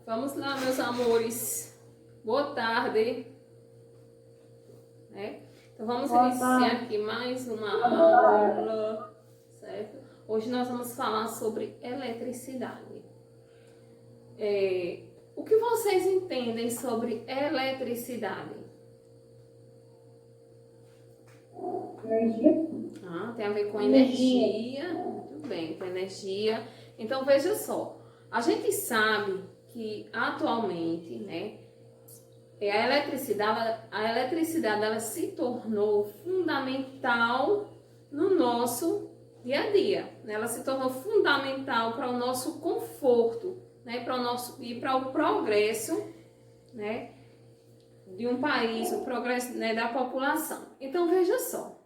Vamos lá, meus amores. Boa tarde. Então vamos iniciar aqui mais uma aula, certo? Hoje nós vamos falar sobre eletricidade. O que vocês entendem sobre eletricidade? Energia. Tem a ver com energia. Muito bem, com energia. Então veja só, a gente sabe que atualmente, né, a eletricidade ela se tornou fundamental no nosso dia a dia, né? Ela se tornou fundamental para o nosso conforto, né, para o nosso e para o progresso, né, de um país, o progresso, né, da população. Então veja só,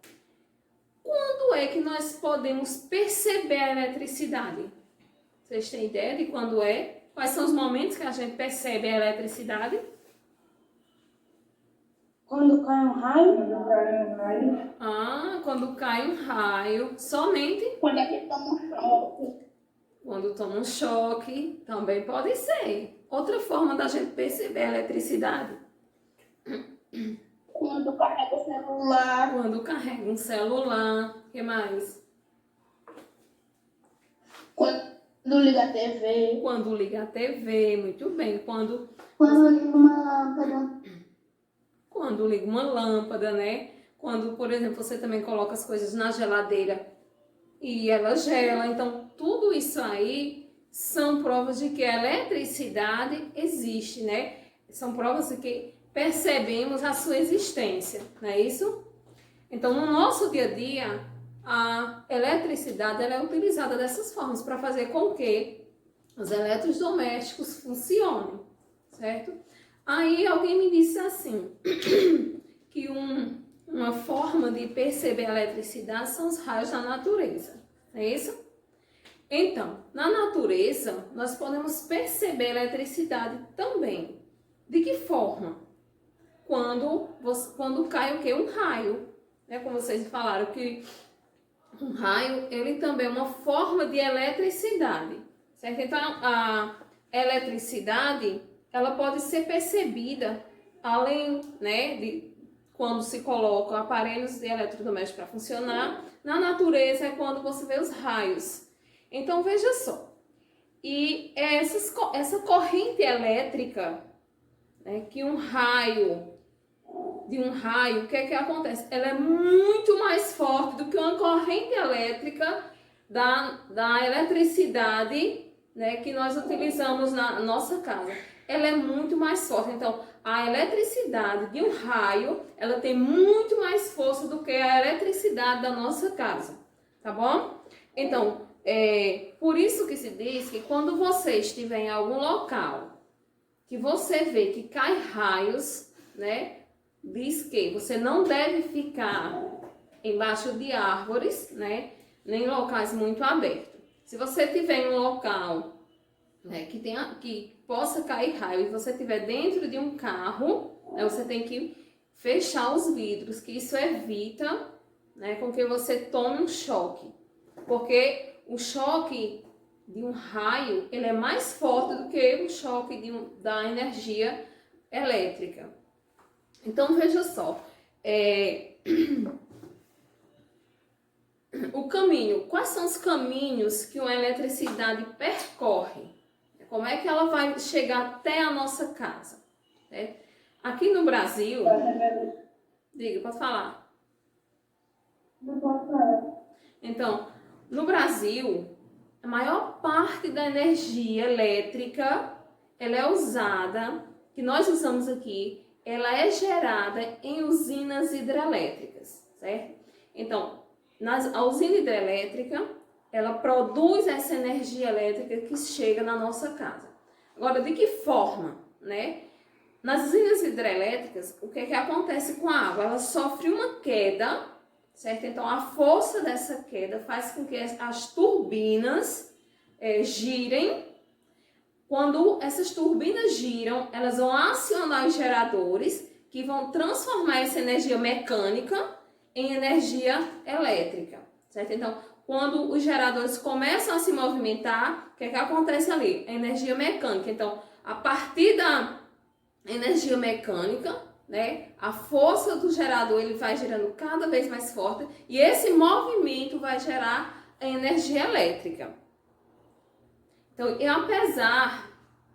quando é que nós podemos perceber a eletricidade? Vocês têm ideia de quando é? Quais são os momentos que a gente percebe a eletricidade? Quando cai um raio. Quando cai um raio. Somente? Quando a gente toma um choque. Quando toma um choque, também pode ser. Outra forma da gente perceber a eletricidade. Quando carrega o celular. Quando carrega um celular. O que mais? Quando liga a TV. Quando liga a TV, muito bem. Quando liga uma lâmpada. Quando liga uma lâmpada, né? Quando, por exemplo, você também coloca as coisas na geladeira e ela gela. Então, tudo isso aí são provas de que a eletricidade existe, né? São provas de que percebemos a sua existência, não é isso? Então, no nosso dia a dia, a eletricidade ela é utilizada dessas formas para fazer com que os eletrodomésticos funcionem, certo? Aí alguém me disse assim, que uma forma de perceber a eletricidade são os raios da natureza, não é isso? Então, na natureza, nós podemos perceber a eletricidade também. De que forma? Quando cai o quê? Um raio, né? Como vocês falaram, que um raio, ele também é uma forma de eletricidade, certo? Então, a eletricidade ela pode ser percebida além, né, de quando se colocam aparelhos de eletrodomésticos para funcionar. Na natureza é quando você vê os raios. Então veja só, e essa corrente elétrica, né, que um raio, o que é que acontece? Ela é muito mais forte do que uma corrente elétrica da eletricidade, né, que nós utilizamos na nossa casa. Ela é muito mais forte. Então, a eletricidade de um raio, ela tem muito mais força do que a eletricidade da nossa casa, tá bom? Então, por isso que se diz que quando você estiver em algum local, que você vê que cai raios, né, diz que você não deve ficar embaixo de árvores, né, nem em locais muito abertos. Se você estiver em um local, né, que possa cair raio e você estiver dentro de um carro, né, você tem que fechar os vidros, que isso evita, né, com que você tome um choque. Porque o choque de um raio, ele é mais forte do que o choque da energia elétrica. Então, veja só, o caminho, quais são os caminhos que uma eletricidade percorre? Como é que ela vai chegar até a nossa casa? Né? Aqui no Brasil... Diga, pode falar. Não pode falar. Então, no Brasil, a maior parte da energia elétrica, ela é usada, que nós usamos aqui, ela é gerada em usinas hidrelétricas, certo? Então, a usina hidrelétrica, ela produz essa energia elétrica que chega na nossa casa. Agora, de que forma, né? Nas usinas hidrelétricas, o que é que acontece com a água? Ela sofre uma queda, certo? Então, a força dessa queda faz com que as turbinas girem. Quando essas turbinas giram, elas vão acionar os geradores, que vão transformar essa energia mecânica em energia elétrica, certo? Então, quando os geradores começam a se movimentar, o que é que acontece ali? A energia mecânica. Então, a partir da energia mecânica, né, a força do gerador ele vai gerando cada vez mais forte e esse movimento vai gerar a energia elétrica. Então, e apesar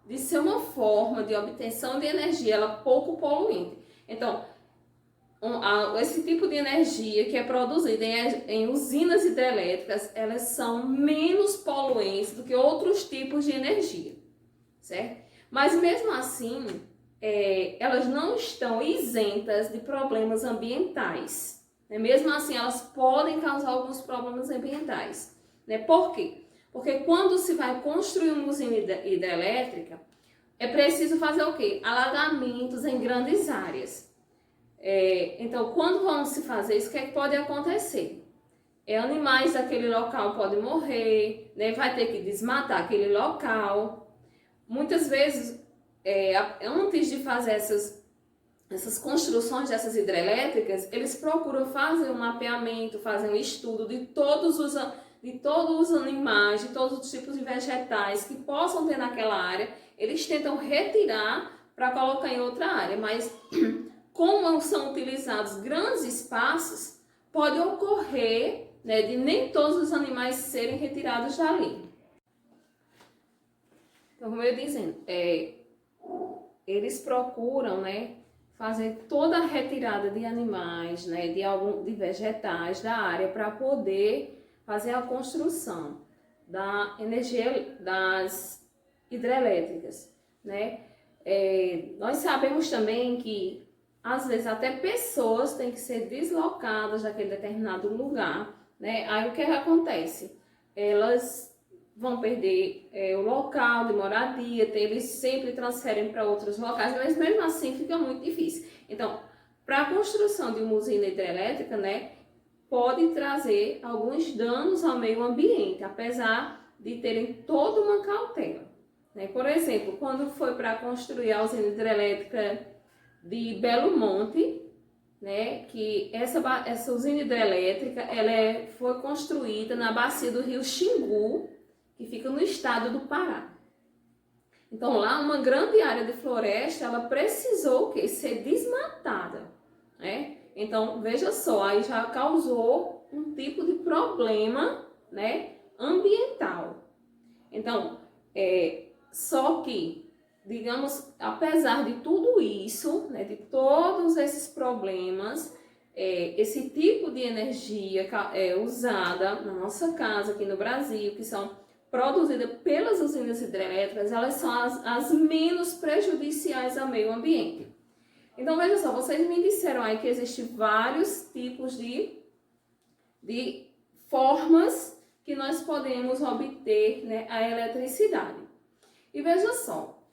de ser uma forma de obtenção de energia, ela é pouco poluente. Então, esse tipo de energia que é produzida em usinas hidrelétricas, elas são menos poluentes do que outros tipos de energia, certo? Mas mesmo assim, elas não estão isentas de problemas ambientais, né? Mesmo assim, elas podem causar alguns problemas ambientais, né? Por quê? Porque quando se vai construir uma usina hidrelétrica, é preciso fazer o quê? Alagamentos em grandes áreas. Então, quando vão se fazer isso, o que é que pode acontecer? Animais daquele local podem morrer, né? Vai ter que desmatar aquele local. Muitas vezes, antes de fazer essas construções dessas hidrelétricas, eles procuram fazer um mapeamento, fazer um estudo de todos os animais, de todos os tipos de vegetais que possam ter naquela área. Eles tentam retirar para colocar em outra área, mas como são utilizados grandes espaços, pode ocorrer, né, de nem todos os animais serem retirados dali. Então, como eu ia dizendo, eles procuram, né, fazer toda a retirada de animais, né, de vegetais da área para poder fazer a construção da energia das hidrelétricas, né? Nós sabemos também que às vezes até pessoas têm que ser deslocadas daquele determinado lugar, né? Aí o que acontece? Elas vão perder o local de moradia, eles sempre transferem para outros locais, mas mesmo assim fica muito difícil. Então, para a construção de uma usina hidrelétrica, né, pode trazer alguns danos ao meio ambiente, apesar de terem toda uma cautela, né? Por exemplo, quando foi para construir a usina hidrelétrica de Belo Monte, né, que essa usina hidrelétrica foi construída na bacia do rio Xingu, que fica no estado do Pará. Então lá uma grande área de floresta, ela precisou o quê? Ser desmatada, né? Então veja só, aí já causou um tipo de problema, né, ambiental. Então, só que, digamos, apesar de tudo isso, né, de todos esses problemas, esse tipo de energia usada na nossa casa aqui no Brasil, que são produzidas pelas usinas hidrelétricas, elas são as menos prejudiciais ao meio ambiente. Então, veja só, vocês me disseram aí que existem vários tipos de formas que nós podemos obter, né, a eletricidade. E veja só,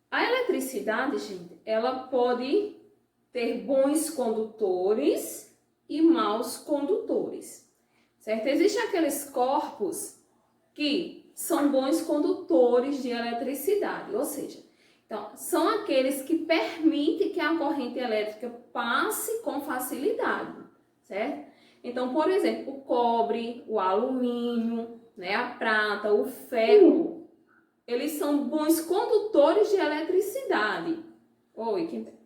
a eletricidade, gente, ela pode ter bons condutores e maus condutores, certo? Existem aqueles corpos que são bons condutores de eletricidade, ou seja, então, são aqueles que permitem que a corrente elétrica passe com facilidade, certo? Então, por exemplo, o cobre, o alumínio, né, a prata, o ferro, eles são bons condutores de eletricidade. Oi, quem tem?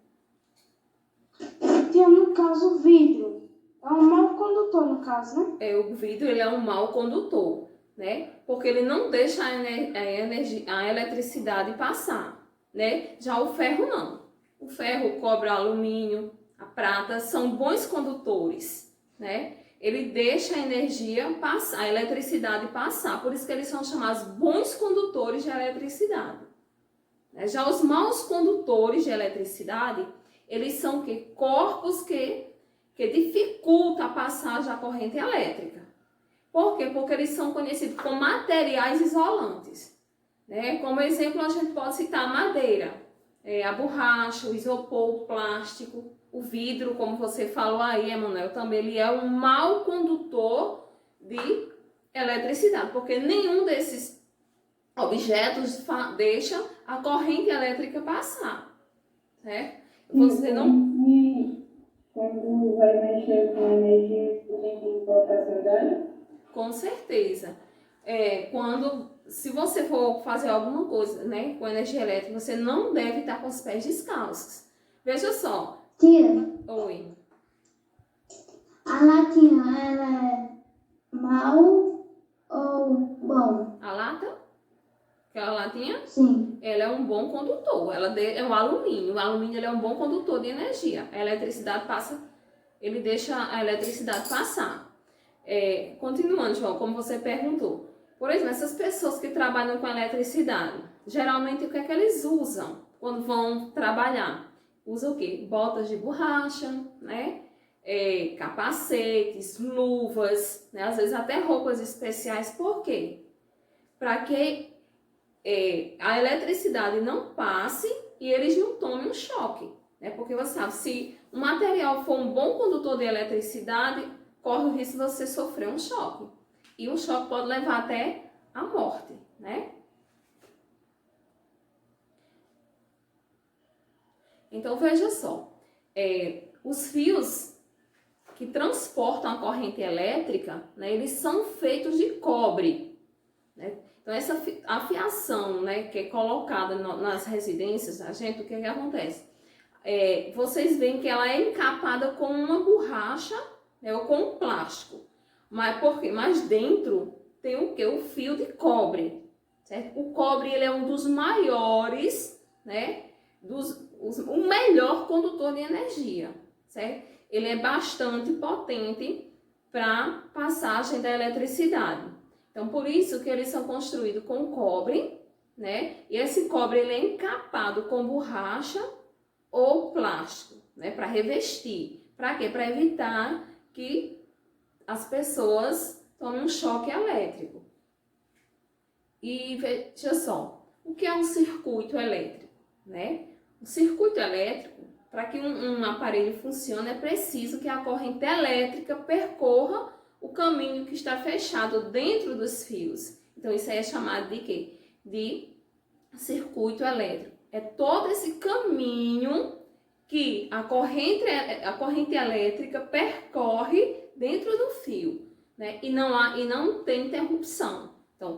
Tem, no caso, o vidro. É um mau condutor, no caso, né? O vidro ele é um mau condutor, né? Porque ele não deixa a eletricidade passar, né? Já o ferro não. O ferro, o cobre, o alumínio, a prata são bons condutores, né? Ele deixa a energia passar, a eletricidade passar. Por isso que eles são chamados bons condutores de eletricidade. Já os maus condutores de eletricidade, eles são corpos que dificultam a passagem da corrente elétrica. Por quê? Porque eles são conhecidos como materiais isolantes, né? Como exemplo, a gente pode citar a madeira, a borracha, o isopor, o plástico, o vidro, como você falou aí, Emanuel, também ele é um mau condutor de eletricidade, porque nenhum desses objetos deixa a corrente elétrica passar, certo? Você não... Quando vai mexer com energia, a gente importa a sandália? Com certeza. Quando se você for fazer alguma coisa, né, com energia elétrica, você não deve estar com os pés descalços. Veja só. Tia, Oi. a latinha, ela é mal ou bom? A lata, aquela latinha, Sim. ela é um bom condutor. É um alumínio. O alumínio ele é um bom condutor de energia. A eletricidade passa, ele deixa a eletricidade passar. Continuando, João, como você perguntou. Por exemplo, essas pessoas que trabalham com eletricidade, geralmente o que é que eles usam quando vão trabalhar? Usam o quê? Botas de borracha, né? Capacetes, luvas, né? Às vezes até roupas especiais. Por quê? Para que a eletricidade não passe e eles não tomem um choque, né? Porque você sabe, se o material for um bom condutor de eletricidade, corre o risco de você sofrer um choque. E um choque pode levar até a morte, né? Então, veja só, os fios que transportam a corrente elétrica, né, eles são feitos de cobre, né? Então, essa a fiação, né, que é colocada nas residências, a gente, o que acontece? Vocês veem que ela é encapada com uma borracha, né, ou com um plástico. Mas por quê? Mas dentro tem o quê? O fio de cobre, certo? O cobre ele é um dos maiores, né, o melhor condutor de energia, certo? Ele é bastante potente para passagem da eletricidade. Então, por isso que eles são construídos com cobre, né? E esse cobre ele é encapado com borracha ou plástico, né? Para revestir. Para quê? Para evitar que as pessoas tomem um choque elétrico. E veja só, o que é um circuito elétrico, né? O circuito elétrico, para que um aparelho funcione, é preciso que a corrente elétrica percorra o caminho que está fechado dentro dos fios. Então, isso aí é chamado de quê? De circuito elétrico. É todo esse caminho que a corrente elétrica percorre dentro do fio, né? E não tem interrupção. Então,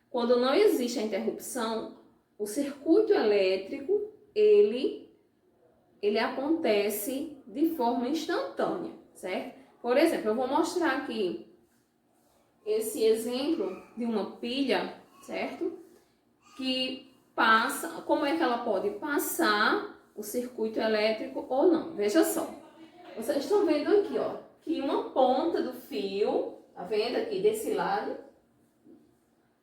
quando não existe a interrupção, o circuito elétrico, ele acontece de forma instantânea, certo? Por exemplo, eu vou mostrar aqui esse exemplo de uma pilha, certo? Que passa, como é que ela pode passar o circuito elétrico ou não? Veja só, vocês estão vendo aqui, ó, que uma ponta do fio, tá vendo aqui desse lado?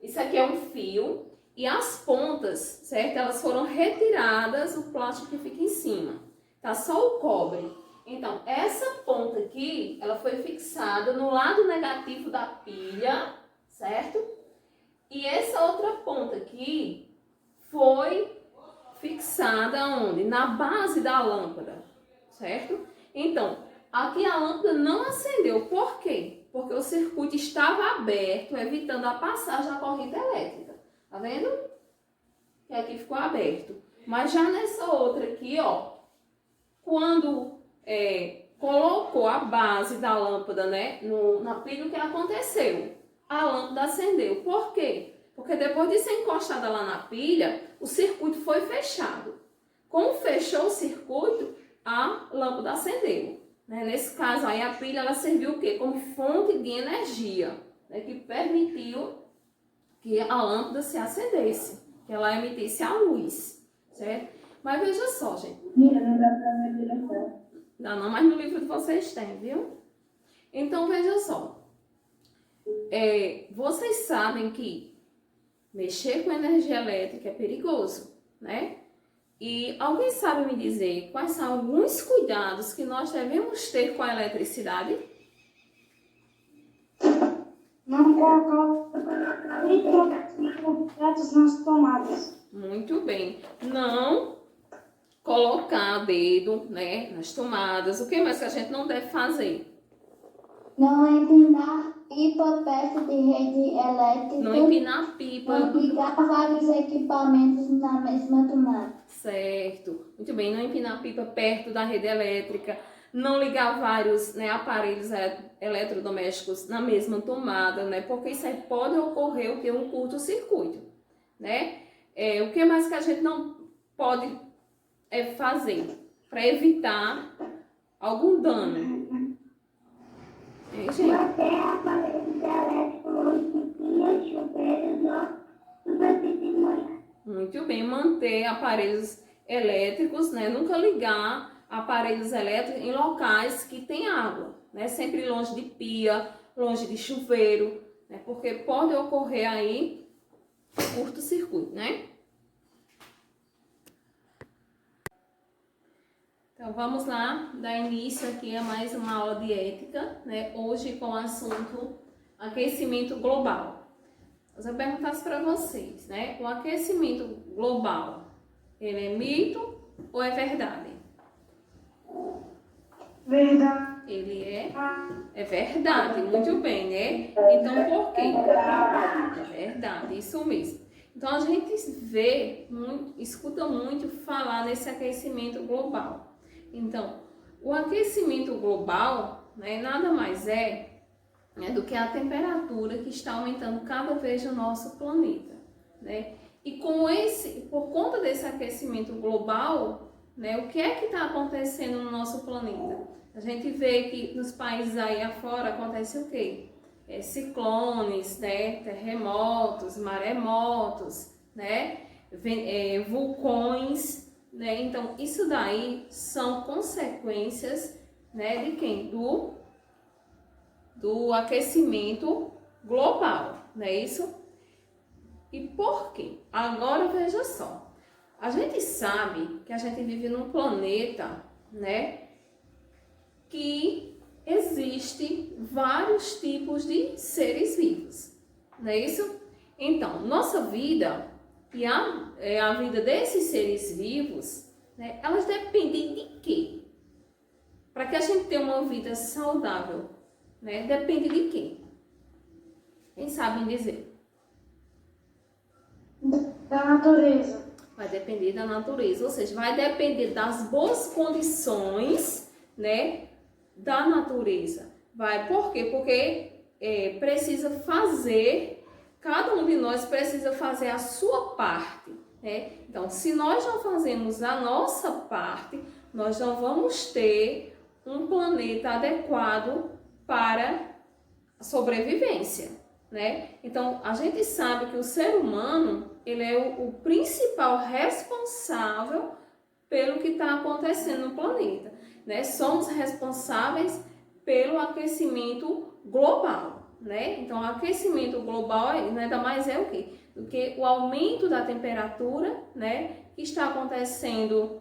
Isso aqui é um fio e as pontas, certo? Elas foram retiradas, o plástico que fica em cima. Tá só o cobre. Então, essa ponta aqui, ela foi fixada no lado negativo da pilha, certo? E essa outra ponta aqui foi fixada onde? Na base da lâmpada, certo? Então, aqui a lâmpada não acendeu. Por quê? Porque o circuito estava aberto, evitando a passagem da corrente elétrica. Tá vendo? Que aqui ficou aberto. Mas já nessa outra aqui, ó, quando colocou a base da lâmpada, né, na pilha, o que aconteceu? A lâmpada acendeu. Por quê? Porque depois de ser encostada lá na pilha, o circuito foi fechado. Como fechou o circuito, a lâmpada acendeu. Né? Nesse caso aí, a pilha ela serviu o quê? Como fonte de energia, né, que permitiu que a lâmpada se acendesse, que ela emitisse a luz, certo? Mas veja só, gente. Não dá pra ver direção. Não, mas no livro de vocês tem, viu? Então, veja só. Vocês sabem que mexer com energia elétrica é perigoso, né? E alguém sabe me dizer quais são alguns cuidados que nós devemos ter com a eletricidade? Não colocar microobjetos nas tomadas. Muito bem. Não colocar dedo, né, nas tomadas. O que mais que a gente não deve fazer? Não empinar pipa perto de rede elétrica. Não empinar pipa. Não ligar vários equipamentos na mesma tomada. Certo. Muito bem. Não empinar pipa perto da rede elétrica. não ligar vários, né, aparelhos eletrodomésticos na mesma tomada, né, porque isso aí pode ocorrer o que? Um curto-circuito, né? O que mais que a gente não pode fazer para evitar algum dano? Gente? Manter aparelhos elétricos e chuveiros de manhã. Muito bem, manter aparelhos elétricos, né? Nunca ligar aparelhos elétricos em locais que tem água, né? Sempre longe de pia, longe de chuveiro, né? Porque pode ocorrer aí curto-circuito, né? Então vamos lá, dar início aqui a mais uma aula de ética, né? Hoje com o assunto aquecimento global. Eu perguntasse para vocês, né? O aquecimento global, ele é mito ou é verdade? Verdade. Ele é verdade, muito bem, né? Então por quê? É verdade, isso mesmo. Então a gente vê, escuta muito falar nesse aquecimento global. Então, o aquecimento global, né, nada mais do que a temperatura que está aumentando cada vez no nosso planeta, né? E por conta desse aquecimento global, né, o que é que está acontecendo no nosso planeta? A gente vê que nos países aí afora acontece o quê? Ciclones, né, terremotos, maremotos, né, vulcões, né? Então, isso daí são consequências, né, de quem? Do aquecimento global, não é isso? E por quê? Agora veja só, a gente sabe que a gente vive num planeta, né, que existe vários tipos de seres vivos, não é isso? Então, nossa vida e a vida desses seres vivos, né, elas dependem de quê? Para que a gente tenha uma vida saudável, né, depende de quê? Quem sabe dizer? Da natureza. Vai depender da natureza, ou seja, vai depender das boas condições, né, da natureza. Por quê? Porque precisa fazer, cada um de nós precisa fazer a sua parte, né? Então, se nós não fazemos a nossa parte, nós não vamos ter um planeta adequado para a sobrevivência, né? Então, a gente sabe que o ser humano, ele é o principal responsável pelo que está acontecendo no planeta, né? Somos responsáveis pelo aquecimento global, né? Então, o aquecimento global nada mais é o quê? Do que o aumento da temperatura, né? Que está acontecendo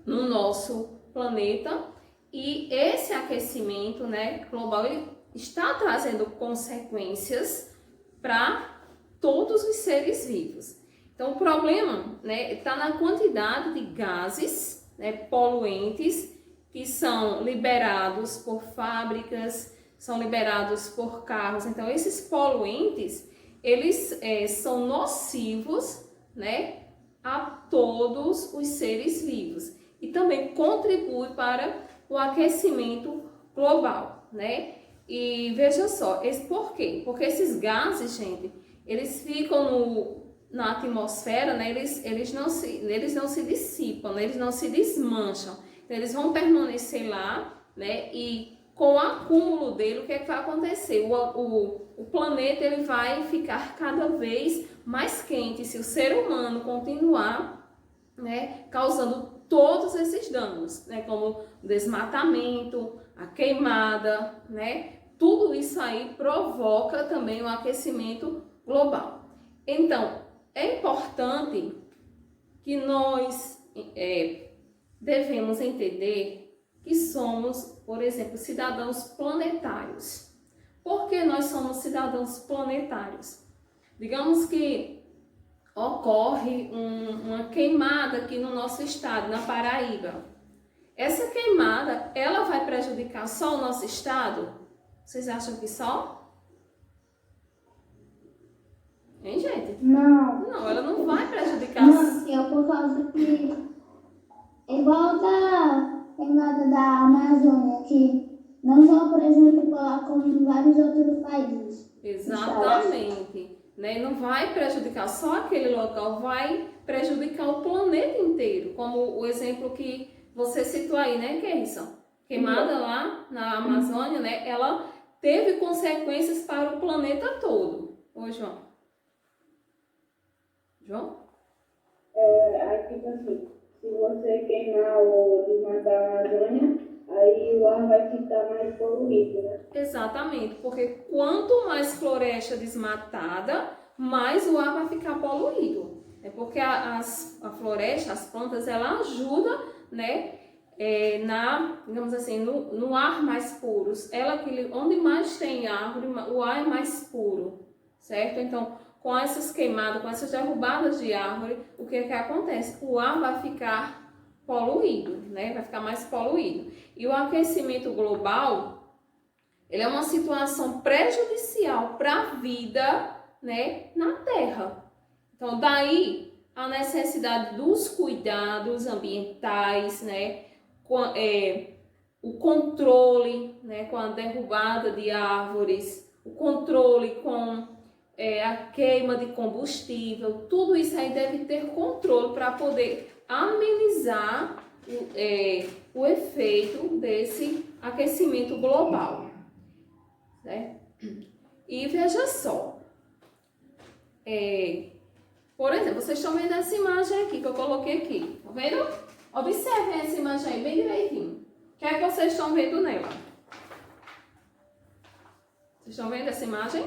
no nosso planeta, e esse aquecimento, né, global, ele está trazendo consequências para todos os seres vivos. Então, o problema, né, está na quantidade de gases, né, poluentes que são liberados por fábricas, são liberados por carros. Então, esses poluentes, eles são nocivos, né, a todos os seres vivos e também contribui para o aquecimento global, né? E veja só, por quê? Porque esses gases, gente, eles ficam na atmosfera, né? Eles não se dissipam, né? Eles não se desmancham. Então, eles vão permanecer lá, né? E com o acúmulo dele, o que é que vai acontecer? O planeta, ele vai ficar cada vez mais quente se o ser humano continuar, né, causando todos esses danos, né, como o desmatamento, a queimada, né? Tudo isso aí provoca também o aquecimento global. Então, é importante que nós devemos entender que somos, por exemplo, cidadãos planetários. Por que nós somos cidadãos planetários? Digamos que ocorre uma queimada aqui no nosso estado, na Paraíba. Essa queimada, ela vai prejudicar só o nosso estado? Vocês acham que só? Hein, gente? Não. Não, ela não vai prejudicar. Não, eu por causa que igual queimada da Amazônia, que não só prejudica lá, como em vários outros países. Exatamente. Né? Não vai prejudicar só aquele local, vai prejudicar o planeta inteiro, como o exemplo que você citou aí, né, Kerrison? Queimada lá na Amazônia, né? Ela teve consequências para o planeta todo. Ô, João. João? Aí tipo assim, se você queimar ou desmatar a Amazônia, aí o ar vai ficar mais poluído, né? Exatamente, porque quanto mais floresta desmatada, mais o ar vai ficar poluído. É porque a floresta, as plantas, ela ajuda, né, digamos assim, no ar mais puro. Onde mais tem árvore, o ar é mais puro, certo? Então, com essas queimadas, com essas derrubadas de árvore, o que acontece? O ar vai ficar poluído, né? Vai ficar mais poluído. E o aquecimento global, ele é uma situação prejudicial para a vida, né, na Terra. Então, daí a necessidade dos cuidados ambientais, né, o controle, né, com a derrubada de árvores, o controle com a queima de combustível, tudo isso aí deve ter controle para poder amenizar o efeito desse aquecimento global, né? E veja só, por exemplo, vocês estão vendo essa imagem aqui que eu coloquei aqui, tá vendo? Observem essa imagem aí bem direitinho. O que é que vocês estão vendo nela? Vocês estão vendo essa imagem?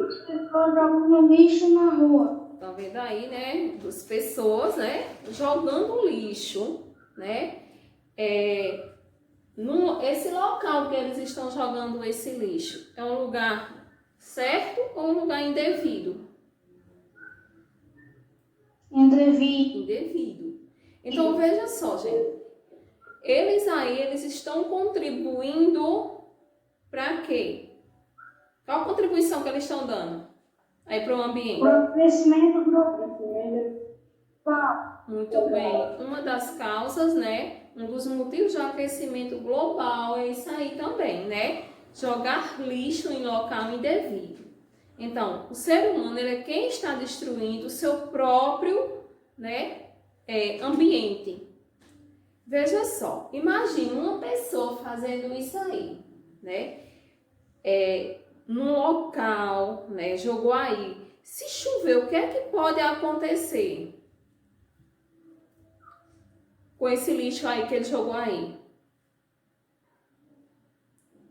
As pessoas jogam lixo na rua. Estão vendo aí, né? As pessoas, né? Jogando lixo, né? Esse local que eles estão jogando esse lixo é um lugar certo ou um lugar indevido? Indevido. Então veja só, gente. Eles estão contribuindo para quê? Qual a contribuição que eles estão dando aí para o ambiente? Para o crescimento global. Muito bem. Uma das causas, né? Um dos motivos do aquecimento global é isso aí também, né? Jogar lixo em local indevido. Então, o ser humano ele é quem está destruindo o seu próprio, né, ambiente. Veja só, imagine uma pessoa fazendo isso aí, né? Num local, né? Jogou aí. Se chover, o que é que pode acontecer com esse lixo aí que ele jogou aí?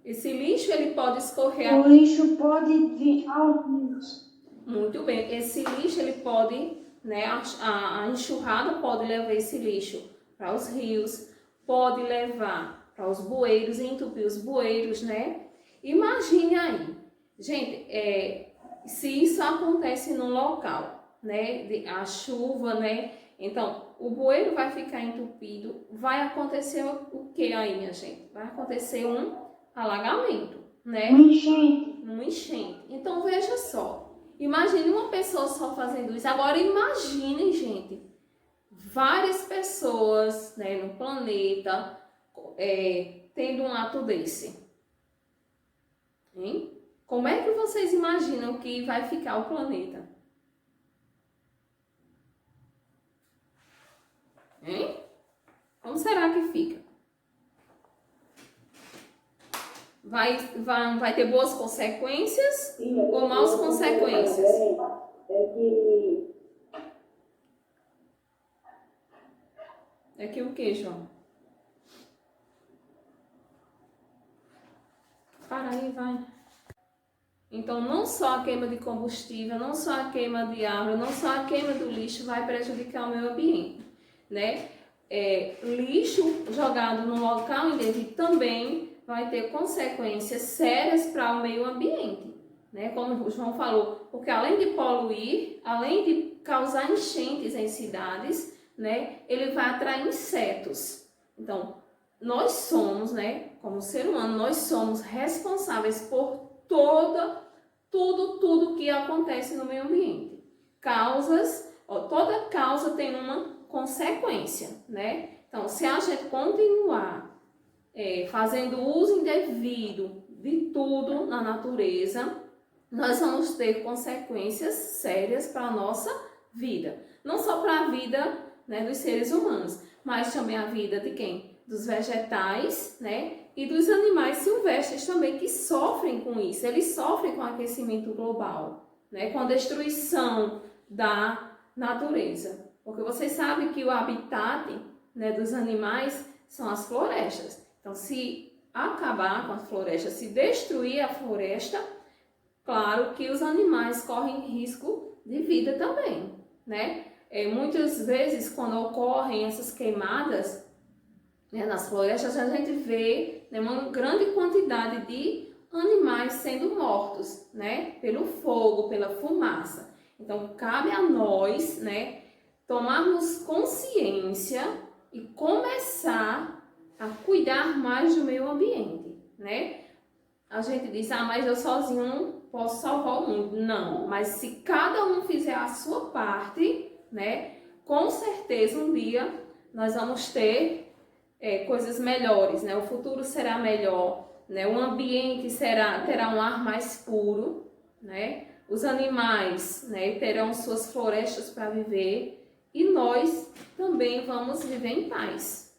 Esse lixo ele pode escorrer. O lixo pode vir aos rios. Muito bem. Esse lixo ele pode, né? A enxurrada pode levar esse lixo para os rios, pode levar para os bueiros e entupir os bueiros, né? Imagine aí, gente, se isso acontece num local, né? A chuva, né? Então, o bueiro vai ficar entupido, vai acontecer o que aí, minha gente? Vai acontecer um alagamento, né? Um enchente. Então, veja só. Imagine uma pessoa só fazendo isso. Agora, imaginem, gente, várias pessoas, né, no planeta tendo um ato desse. Hein? Como é que vocês imaginam que vai ficar o planeta? Hein? Como será que fica? Vai ter boas consequências ou maus consequências? É que o que, João? Para aí, vai. Então, não só a queima de combustível, não só a queima de árvore, não só a queima do lixo vai prejudicar o meio ambiente, né? Lixo jogado no local indevido também vai ter consequências sérias para o meio ambiente, né? Como o João falou, porque além de poluir, além de causar enchentes em cidades, né? Ele vai atrair insetos. Então, nós somos, né? Como ser humano, nós somos responsáveis por tudo que acontece no meio ambiente. Toda causa tem uma consequência, né? Então, se a gente continuar fazendo uso indevido de tudo na natureza, nós vamos ter consequências sérias para a nossa vida. Não só para a vida, né, dos seres humanos, mas também a vida de quem? Dos vegetais, né? E dos animais silvestres também, que sofrem com isso. Eles sofrem com o aquecimento global, né? Com a destruição da natureza. Porque vocês sabem que o habitat, né, dos animais são as florestas. Então, se acabar com as florestas, se destruir a floresta, claro que os animais correm risco de vida também, né? Muitas vezes, quando ocorrem essas queimadas, né, nas florestas, a gente vê, né, uma grande quantidade de animais sendo mortos, né? Pelo fogo, pela fumaça. Então, cabe a nós, né, tomarmos consciência e começar a cuidar mais do meio ambiente, né? A gente diz, mas eu sozinho não posso salvar o mundo. Não, mas se cada um fizer a sua parte, né, com certeza um dia nós vamos ter coisas melhores, né? O futuro será melhor, né? O ambiente terá um ar mais puro, né? Os animais, né, terão suas florestas para viver e nós também vamos viver em paz.